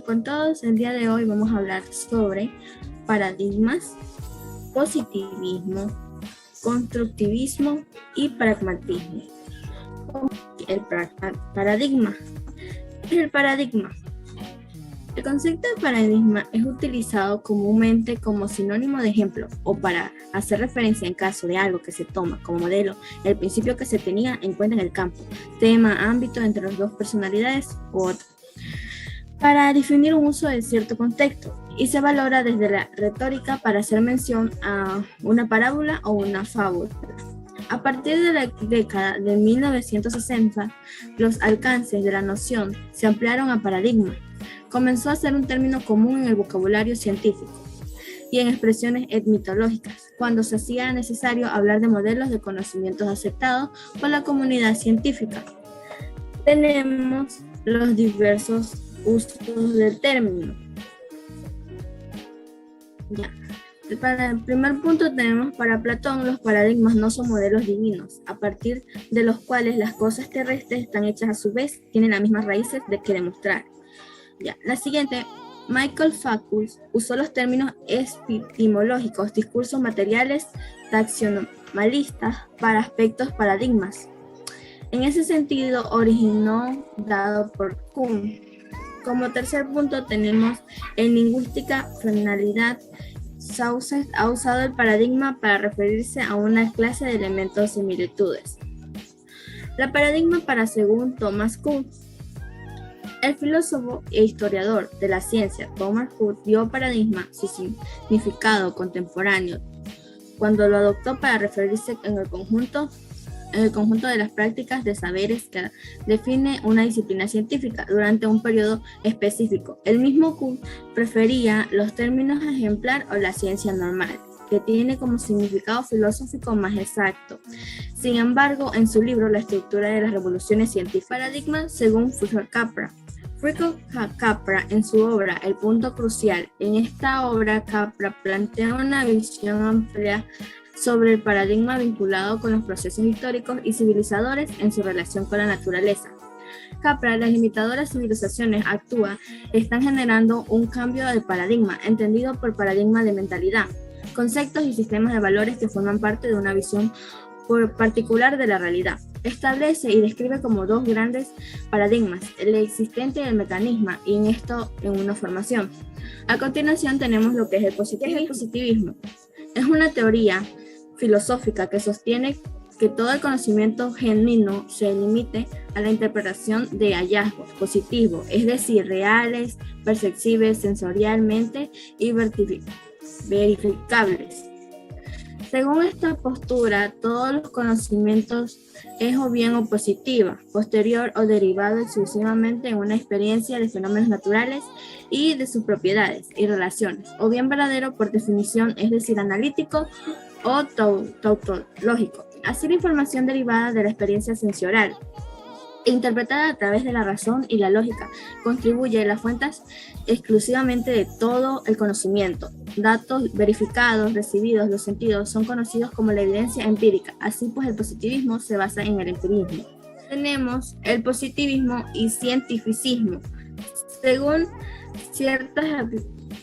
Con todos, el día de hoy vamos a hablar sobre paradigmas, positivismo, constructivismo y pragmatismo. El paradigma. ¿Qué es el paradigma? El concepto de paradigma es utilizado comúnmente como sinónimo de ejemplo o para hacer referencia en caso de algo que se toma como modelo el principio que se tenía en cuenta en el campo, tema, ámbito entre las dos personalidades u otro, para definir un uso de cierto contexto, y se valora desde la retórica para hacer mención a una parábola o una fábula. A partir de la década de 1960, los alcances de la noción se ampliaron a paradigma. Comenzó a ser un término común en el vocabulario científico y en expresiones etnológicas, cuando se hacía necesario hablar de modelos de conocimientos aceptados por la comunidad científica. Tenemos los diversos usos del término. Para el primer punto tenemos para Platón, los paradigmas no son modelos divinos, a partir de los cuales las cosas terrestres están hechas a su vez, tienen las mismas raíces de que demostrar. La siguiente, Michael Foucault usó los términos epistemológicos, discursos materiales, taxonomalistas para aspectos paradigmas. En ese sentido, originó dado por Kuhn. Como tercer punto tenemos en lingüística finalidad. Saussure ha usado el paradigma para referirse a una clase de elementos similitudes. La paradigma para según Thomas Kuhn. El filósofo e historiador de la ciencia Thomas Kuhn dio paradigma su significado contemporáneo cuando lo adoptó para referirse en el conjunto de las prácticas de saberes que define una disciplina científica durante un periodo específico. El mismo Kuhn prefería los términos ejemplar o la ciencia normal, que tiene como significado filosófico más exacto. Sin embargo, en su libro La estructura de las revoluciones científicas, paradigma según Frank Capra. Frank Capra, en su obra El punto crucial, en esta obra Capra plantea una visión amplia sobre el paradigma vinculado con los procesos históricos y civilizadores en su relación con la naturaleza. Capra, las limitadoras civilizaciones están generando un cambio de paradigma, entendido por paradigma de mentalidad, conceptos y sistemas de valores que forman parte de una visión particular de la realidad. Establece y describe como dos grandes paradigmas, el existente y el mecanismo, y en esto en una formación. A continuación tenemos lo que es el positivismo. Es una teoría filosófica que sostiene que todo el conocimiento genuino se limite a la interpretación de hallazgos positivos, es decir, reales, perceptibles sensorialmente y verificables. Según esta postura, todos los conocimientos es o bien o positiva, posterior o derivado exclusivamente en una experiencia de fenómenos naturales y de sus propiedades y relaciones, o bien verdadero por definición, es decir, analítico o tautológico. Así, la información derivada de la experiencia sensorial, interpretada a través de la razón y la lógica, contribuye a las fuentes exclusivamente de todo el conocimiento. Datos verificados, recibidos, los sentidos son conocidos como la evidencia empírica. Así pues, el positivismo se basa en el empirismo. Tenemos el positivismo y cientificismo. Según ciertas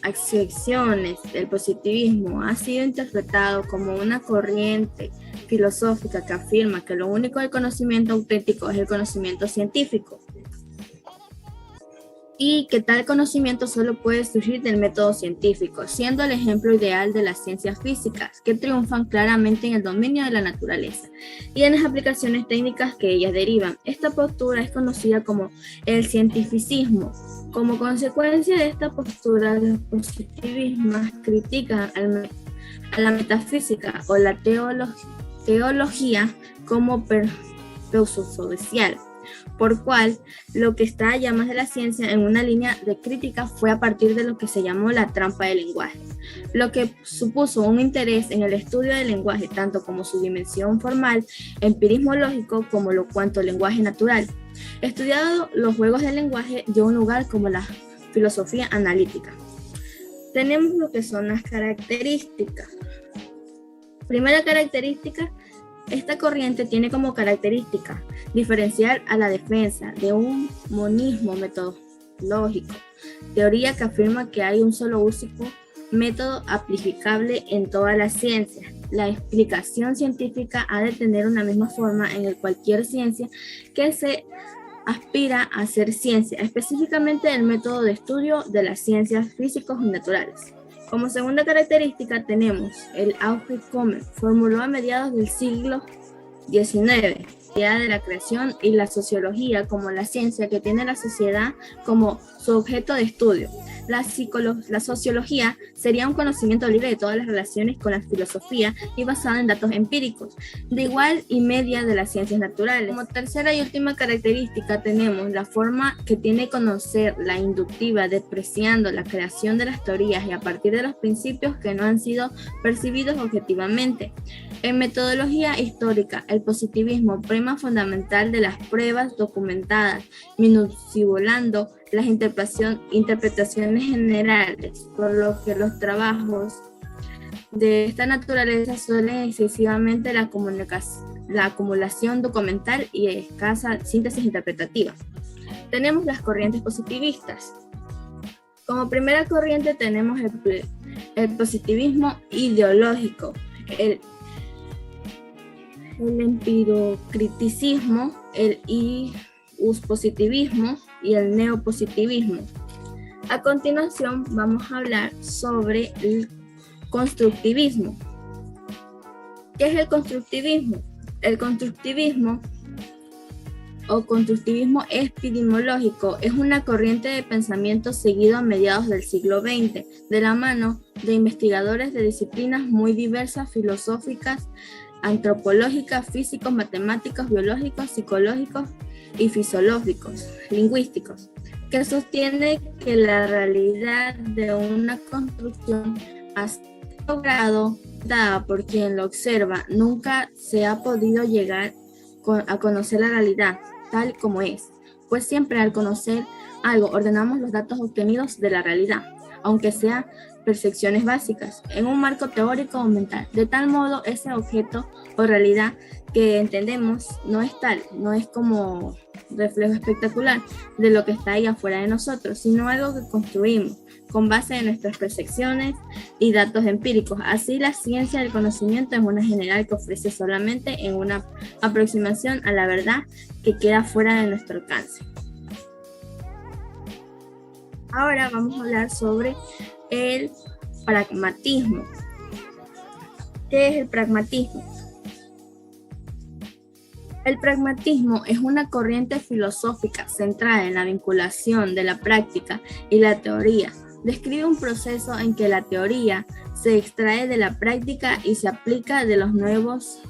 acepciones del positivismo, ha sido interpretado como una corriente filosófica que afirma que lo único del conocimiento auténtico es el conocimiento científico y que tal conocimiento solo puede surgir del método científico, siendo el ejemplo ideal de las ciencias físicas, que triunfan claramente en el dominio de la naturaleza y en las aplicaciones técnicas que ellas derivan. Esta postura es conocida como el cientificismo. Como consecuencia de esta postura, los positivistas critican a la metafísica o la teología como pseudocial, por cual lo que está allá más de la ciencia en una línea de crítica fue a partir de lo que se llamó la trampa del lenguaje, lo que supuso un interés en el estudio del lenguaje, tanto como su dimensión formal, empirismo lógico, como lo cuanto al lenguaje natural. Estudiado los juegos del lenguaje, dio un lugar como la filosofía analítica. Tenemos lo que son las características. Primera característica, esta corriente tiene como característica diferenciar a la defensa de un monismo metodológico teoría que afirma que hay un solo único método aplicable en todas las ciencias. La explicación científica ha de tener una misma forma en cualquier ciencia que se aspira a ser ciencia, específicamente el método de estudio de las ciencias físicas y naturales. Como segunda característica tenemos el auge Comte, formuló a mediados del siglo XIX, idea de la creación y la sociología como la ciencia que tiene la sociedad como su objeto de estudio. La sociología sería un conocimiento libre de todas las relaciones con la filosofía y basado en datos empíricos, de igual y media de las ciencias naturales. Como tercera y última característica tenemos la forma que tiene conocer la inductiva, despreciando la creación de las teorías y a partir de los principios que no han sido percibidos objetivamente. En metodología histórica, el positivismo, prima fundamental de las pruebas documentadas, minuciolando las interpretaciones generales, por lo que los trabajos de esta naturaleza suelen excesivamente la acumulación documental y escasa síntesis interpretativa. Tenemos las corrientes positivistas. Como primera corriente tenemos el positivismo ideológico, el empirocriticismo, el positivismo y el neopositivismo. A continuación vamos a hablar sobre el constructivismo. ¿Qué es el constructivismo? El constructivismo o constructivismo epistemológico es una corriente de pensamiento seguido a mediados del siglo XX, de la mano de investigadores de disciplinas muy diversas, filosóficas, antropológicas, físicos, matemáticos, biológicos, psicológicos y fisiológicos, lingüísticos, que sostiene que la realidad de una construcción ha logrado dada por quien lo observa, nunca se ha podido llegar a conocer la realidad tal como es, pues siempre al conocer algo ordenamos los datos obtenidos de la realidad, aunque sean percepciones básicas, en un marco teórico o mental. De tal modo, ese objeto o realidad que entendemos no es tal, no es como reflejo espectacular de lo que está ahí afuera de nosotros, sino algo que construimos con base en nuestras percepciones y datos empíricos. Así, la ciencia del conocimiento es una general que ofrece solamente en una aproximación a la verdad que queda fuera de nuestro alcance. Ahora vamos a hablar sobre el pragmatismo. ¿Qué es el pragmatismo? El pragmatismo es una corriente filosófica centrada en la vinculación de la práctica y la teoría. Describe un proceso en que la teoría se extrae de la práctica y se aplica de las nuevas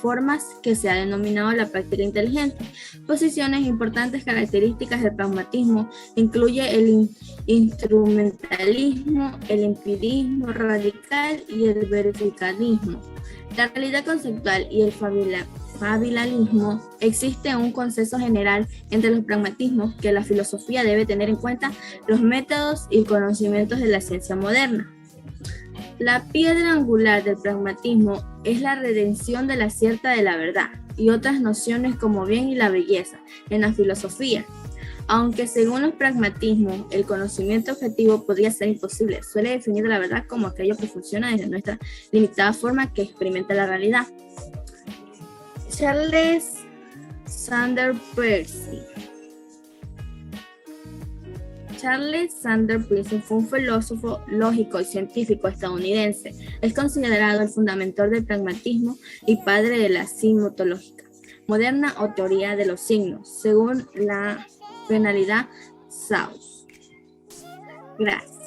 formas que se ha denominado la práctica inteligente. Posiciones importantes características del pragmatismo incluye el instrumentalismo, el empirismo radical y el verificanismo. La realidad conceptual y el fabilanismo. Existe un consenso general entre los pragmatismos que la filosofía debe tener en cuenta los métodos y conocimientos de la ciencia moderna. La piedra angular del pragmatismo es la redención de la cierta de la verdad y otras nociones como bien y la belleza en la filosofía. Aunque según los pragmatismos el conocimiento objetivo podría ser imposible, suele definir la verdad como aquello que funciona desde nuestra limitada forma que experimenta la realidad. Charles Sanders Peirce. Charles Sanders Peirce fue un filósofo lógico y científico estadounidense. Es considerado el fundador del pragmatismo y padre de la sigmología moderna o teoría de los signos, según la penalidad Sauss. Gracias.